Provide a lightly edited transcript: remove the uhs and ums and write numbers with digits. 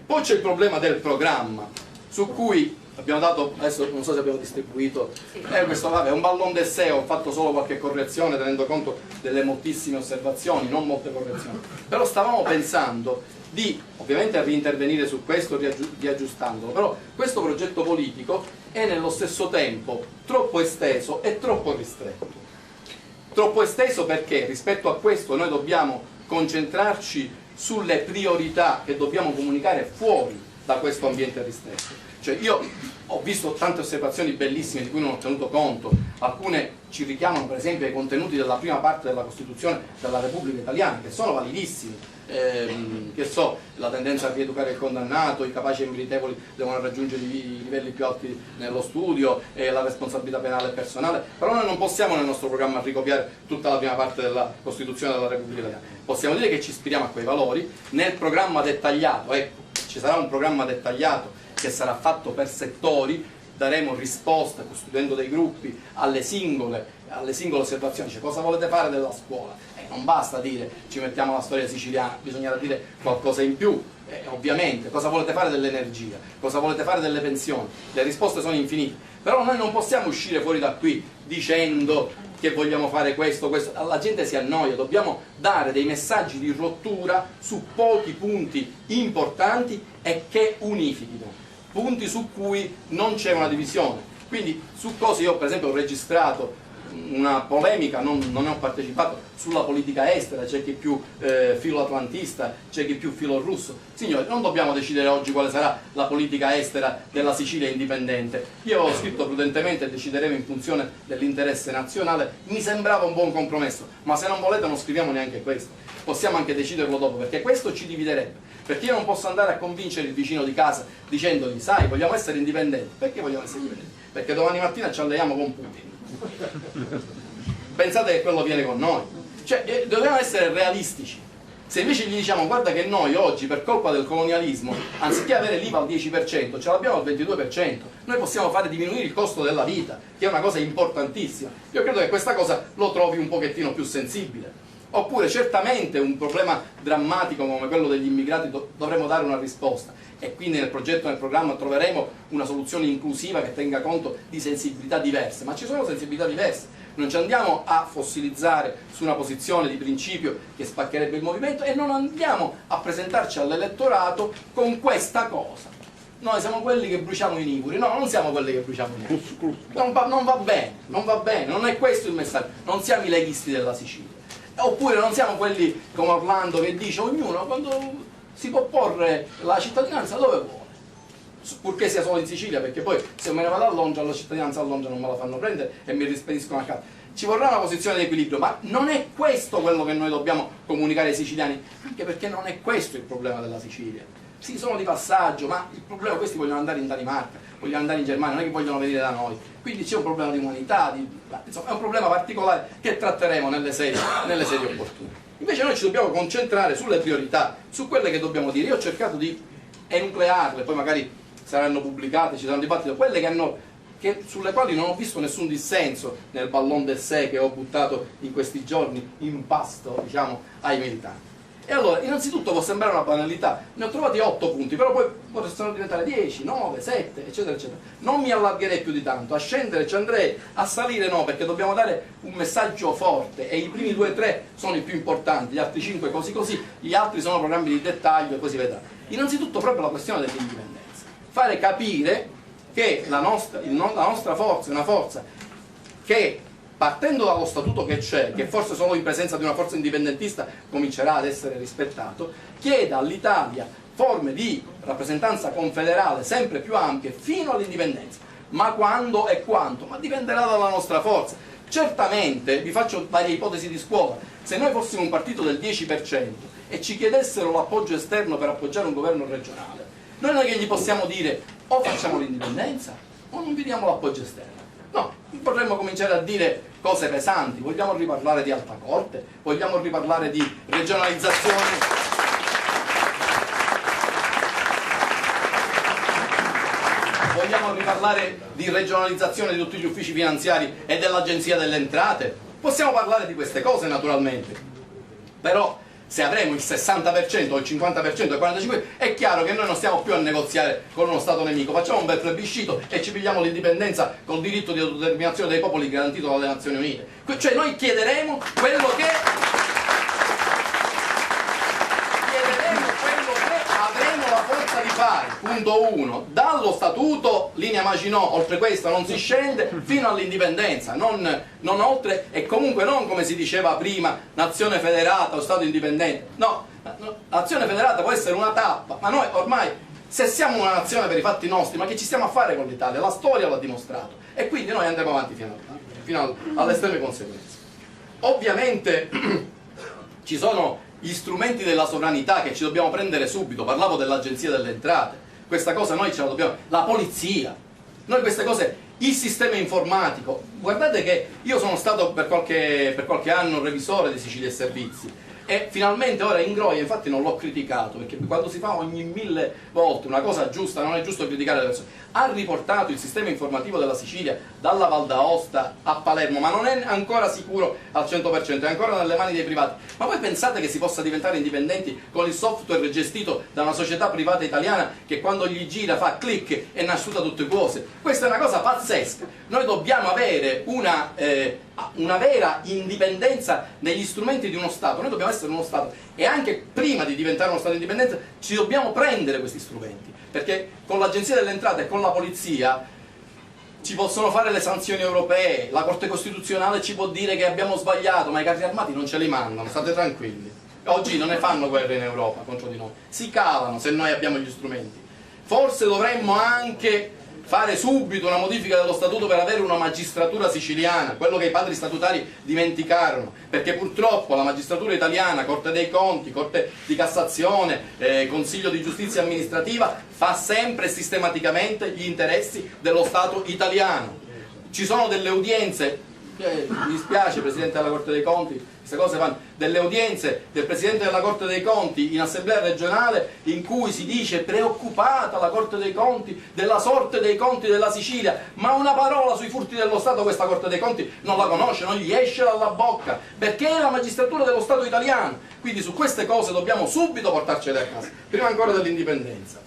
Poi c'è il problema del programma, su cui abbiamo dato, adesso non so se abbiamo distribuito, questo vabbè, è un ballon d'essè, ho fatto solo qualche correzione tenendo conto delle moltissime osservazioni, non molte correzioni, però stavamo pensando di ovviamente reintervenire su questo riaggiustandolo, però questo progetto politico è nello stesso tempo troppo esteso e troppo ristretto. Troppo esteso perché rispetto a questo noi dobbiamo concentrarci sulle priorità che dobbiamo comunicare fuori da questo ambiente ristretto. Cioè io ho visto tante osservazioni bellissime di cui non ho tenuto conto, alcune ci richiamano per esempio ai contenuti della prima parte della Costituzione della Repubblica Italiana, che sono validissimi, che so, la tendenza a rieducare il condannato, i capaci e i meritevoli devono raggiungere i livelli più alti nello studio, la responsabilità penale e personale, però noi non possiamo nel nostro programma ricopiare tutta la prima parte della Costituzione della Repubblica Italiana, possiamo dire che ci ispiriamo a quei valori, nel programma dettagliato, ecco, ci sarà un programma dettagliato che sarà fatto per settori, daremo risposta costruendo dei gruppi alle singole osservazioni, cioè cosa volete fare della scuola? Non basta dire ci mettiamo la storia siciliana, bisognerà dire qualcosa in più, ovviamente, cosa volete fare dell'energia, cosa volete fare delle pensioni, le risposte sono infinite, però noi non possiamo uscire fuori da qui dicendo che vogliamo fare questo, la gente si annoia, dobbiamo dare dei messaggi di rottura su pochi punti importanti e che unifichino, punti su cui non c'è una divisione. Quindi su cose io per esempio ho registrato una polemica, non ne ho partecipato, sulla politica estera, c'è chi è più filo-atlantista, c'è chi è più filo-russo. Signori, non dobbiamo decidere oggi quale sarà la politica estera della Sicilia indipendente. Io ho scritto prudentemente e decideremo in funzione dell'interesse nazionale, mi sembrava un buon compromesso, ma se non volete non scriviamo neanche questo, possiamo anche deciderlo dopo, perché questo ci dividerebbe, perché io non posso andare a convincere il vicino di casa dicendogli, sai, vogliamo essere indipendenti. Perché vogliamo essere indipendenti? Perché domani mattina ci alleiamo con Putin. Pensate che quello viene con noi, cioè dobbiamo essere realistici. Se invece gli diciamo guarda che noi oggi per colpa del colonialismo anziché avere l'IVA al 10% ce l'abbiamo al 22%, noi possiamo fare diminuire il costo della vita, che è una cosa importantissima, io credo che questa cosa lo trovi un pochettino più sensibile. Oppure certamente un problema drammatico come quello degli immigrati dovremo dare una risposta, e quindi nel progetto, nel programma troveremo una soluzione inclusiva che tenga conto di sensibilità diverse, ma ci sono sensibilità diverse, non ci andiamo a fossilizzare su una posizione di principio che spaccherebbe il movimento e non andiamo a presentarci all'elettorato con questa cosa. Noi siamo quelli che bruciamo i nivori, no, non siamo quelli che bruciamo i nivori, non va bene, non è questo il messaggio, non siamo i leghisti della Sicilia. Oppure non siamo quelli come Orlando che dice ognuno quando si può porre la cittadinanza dove vuole, purché sia solo in Sicilia, perché poi se me ne vado a Londra la cittadinanza a Londra non me la fanno prendere e mi rispediscono a casa. Ci vorrà una posizione di equilibrio, ma non è questo quello che noi dobbiamo comunicare ai siciliani, anche perché non è questo il problema della Sicilia. Sì, sono di passaggio, ma il problema è che questi vogliono andare in Danimarca, vogliono andare in Germania, non è che vogliono venire da noi. Quindi c'è un problema di umanità, insomma è un problema particolare che tratteremo nelle sedi opportune. Invece noi ci dobbiamo concentrare sulle priorità, su quelle che dobbiamo dire. Io ho cercato di enuclearle, poi magari saranno pubblicate, ci saranno dibattiti, quelle sulle quali non ho visto nessun dissenso nel ballon d'essè che ho buttato in questi giorni in pasto, diciamo, ai militanti. E allora, innanzitutto può sembrare una banalità, ne ho trovati 8 punti, però poi possono diventare 10, 9, 7, eccetera, eccetera. Non mi allargherei più di tanto, a scendere ci andrei, a salire no, perché dobbiamo dare un messaggio forte e i primi 2 o 3 sono i più importanti, gli altri 5 così così, gli altri sono programmi di dettaglio e poi si vedrà. Innanzitutto proprio la questione dell'indipendenza, fare capire che la nostra forza è una forza che, partendo dallo statuto che c'è, che forse solo in presenza di una forza indipendentista comincerà ad essere rispettato, chieda all'Italia forme di rappresentanza confederale sempre più ampie fino all'indipendenza. Ma quando e quanto? Ma dipenderà dalla nostra forza. Certamente, vi faccio varie ipotesi di scuola, se noi fossimo un partito del 10% e ci chiedessero l'appoggio esterno per appoggiare un governo regionale, noi non è che gli possiamo dire o facciamo l'indipendenza o non vi diamo l'appoggio esterno. No, potremmo cominciare a dire cose pesanti, vogliamo riparlare di alta corte, vogliamo riparlare di regionalizzazione, vogliamo riparlare di regionalizzazione di tutti gli uffici finanziari e dell'Agenzia delle Entrate, possiamo parlare di queste cose naturalmente, però se avremo il 60% o il 50% del 45%, è chiaro che noi non stiamo più a negoziare con uno Stato nemico, facciamo un bel plebiscito e ci pigliamo l'indipendenza col diritto di autodeterminazione dei popoli garantito dalle Nazioni Unite. Cioè noi chiederemo quello che avremo la forza di fare, punto 1, dallo statuto, linea Maginot, oltre questa non si scende, fino all'indipendenza, non oltre, e comunque non come si diceva prima, nazione federata o Stato indipendente. No, nazione federata può essere una tappa, ma noi ormai, se siamo una nazione per i fatti nostri, ma che ci stiamo a fare con l'Italia? La storia l'ha dimostrato, e quindi noi andremo avanti fino alle estreme conseguenze. Ovviamente ci sono gli strumenti della sovranità che ci dobbiamo prendere subito. Parlavo dell'Agenzia delle Entrate, questa cosa noi ce la dobbiamo, la polizia, noi queste cose, il sistema informatico. Guardate che io sono stato per qualche anno revisore di Sicilia e Servizi, e finalmente ora in Groia, infatti non l'ho criticato, perché quando si fa ogni 1000 volte una cosa giusta, non è giusto criticare le persone, ha riportato il sistema informativo della Sicilia dalla Val d'Aosta a Palermo, ma non è ancora sicuro al 100%, è ancora nelle mani dei privati. Ma voi pensate che si possa diventare indipendenti con il software gestito da una società privata italiana che quando gli gira fa click e nasciuta tutte cose? Questa è una cosa pazzesca. Noi dobbiamo avere una vera indipendenza negli strumenti di uno Stato. Noi dobbiamo essere uno Stato, e anche prima di diventare uno Stato indipendente ci dobbiamo prendere questi strumenti, perché con l'Agenzia delle Entrate e con la Polizia ci possono fare le sanzioni europee, la Corte Costituzionale ci può dire che abbiamo sbagliato, ma i carri armati non ce li mandano, state tranquilli. Oggi non ne fanno guerra in Europa contro di noi, si calano se noi abbiamo gli strumenti. Forse dovremmo anche fare subito una modifica dello statuto per avere una magistratura siciliana, quello che i padri statutari dimenticarono, perché purtroppo la magistratura italiana, Corte dei Conti, Corte di Cassazione, Consiglio di Giustizia Amministrativa, fa sempre e sistematicamente gli interessi dello Stato italiano. Ci sono delle udienze, mi dispiace Presidente della Corte dei Conti, queste cose vanno, delle udienze del Presidente della Corte dei Conti in Assemblea regionale in cui si dice preoccupata la Corte dei Conti della sorte dei conti della Sicilia, ma una parola sui furti dello Stato questa Corte dei Conti non la conosce, non gli esce dalla bocca, perché è la magistratura dello Stato italiano. Quindi su queste cose dobbiamo subito portarcele a casa, prima ancora dell'indipendenza.